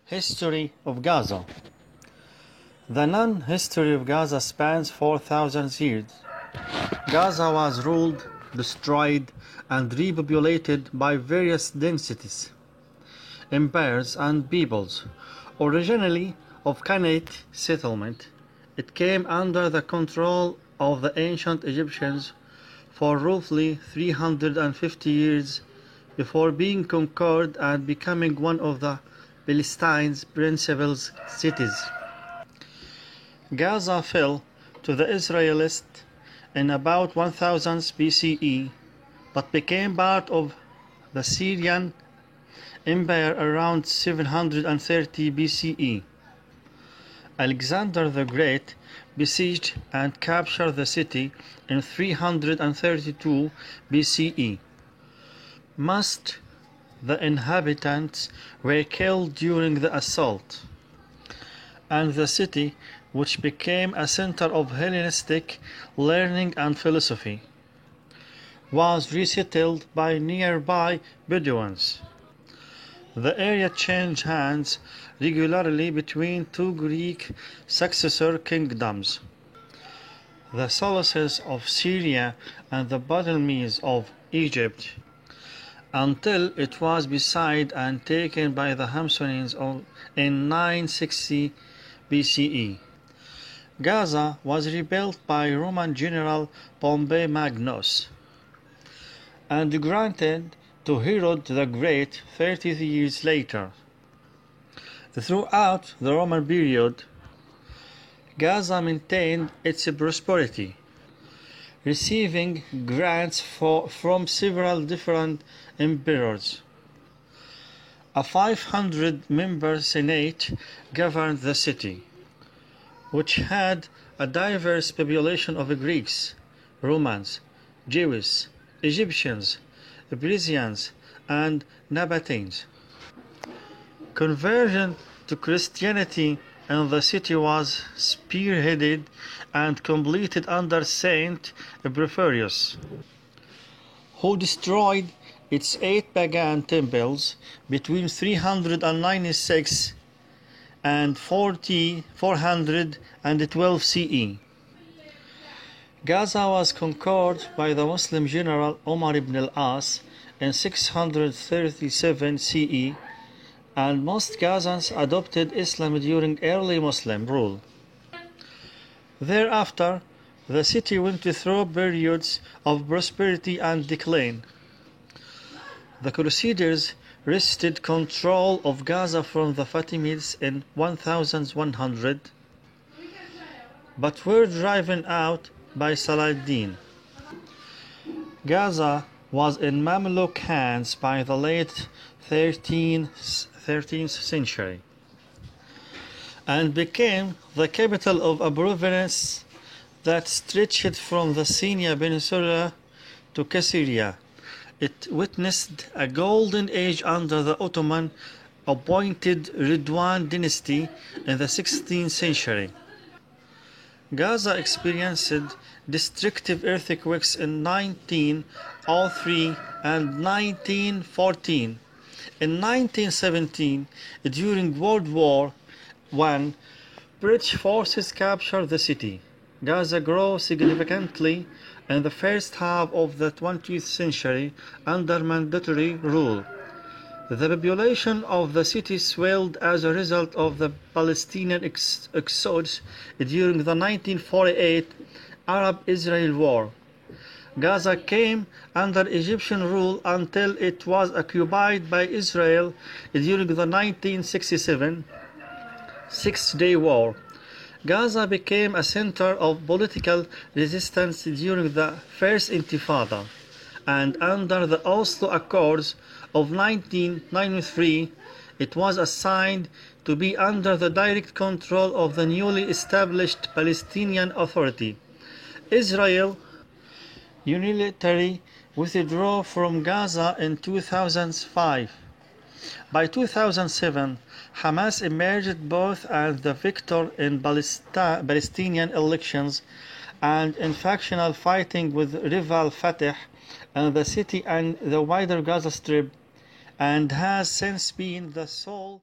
History of Gaza. The known history of Gaza spans 4,000 years. Gaza was ruled, destroyed, and repopulated by various densities, empires, and peoples. Originally of Canaanite settlement, it came under the control of the ancient Egyptians for roughly 350 years before being conquered and becoming one of the Palestine's principal cities. Gaza fell to the Israelis in about 1000 BCE, but became part of the Syrian Empire around 730 BCE. Alexander the Great besieged and captured the city in 332 BCE. Most the inhabitants were killed during the assault, and the city, which became a center of Hellenistic learning and philosophy, was resettled by nearby Bedouins. The area changed hands regularly between two Greek successor kingdoms, the Seleucids of Syria and the Ptolemies of Egypt, until it was besieged and taken by the Hasmoneans in 960 BCE. Gaza was rebuilt by Roman general Pompey Magnus and granted to Herod the Great 30 years later. Throughout the Roman period, Gaza maintained its prosperity, receiving grants from several different emperors. A 500-member Senate governed the city, which had a diverse population of Greeks, Romans, Jews, Egyptians, Parisians, and Nabateans. Conversion to Christianity in the city was spearheaded and completed under Saint Porphyrius, who destroyed its 8 pagan temples between 396 and 412 CE. Gaza was conquered by the Muslim general Omar ibn al-As in 637 CE, and most Gazans adopted Islam during early Muslim rule. Thereafter, the city went through periods of prosperity and decline. The Crusaders wrested control of Gaza from the Fatimids in 1100, but were driven out by Saladin. Gaza was in Mamluk hands by the late 13th century and became the capital of a province that stretched from the Sinai Peninsula to Caesarea. It witnessed a golden age under the Ottoman appointed Ridwan dynasty in the 16th century. Gaza experienced destructive earthquakes in 1903 and 1914. In 1917, during World War I, British forces captured the city. Gaza grew significantly in the first half of the 20th century under mandatory rule. The population of the city swelled as a result of the Palestinian exodus during the 1948 Arab-Israel War. Gaza came under Egyptian rule until it was occupied by Israel during the 1967 Six-Day War. Gaza became a center of political resistance during the First Intifada, and under the Oslo Accords of 1993, it was assigned to be under the direct control of the newly established Palestinian Authority. Israel unilaterally withdrew from Gaza in 2005. By 2007, Hamas emerged both as the victor in Palestinian elections and in factional fighting with rival Fatah in the city and the wider Gaza Strip, and has since been the sole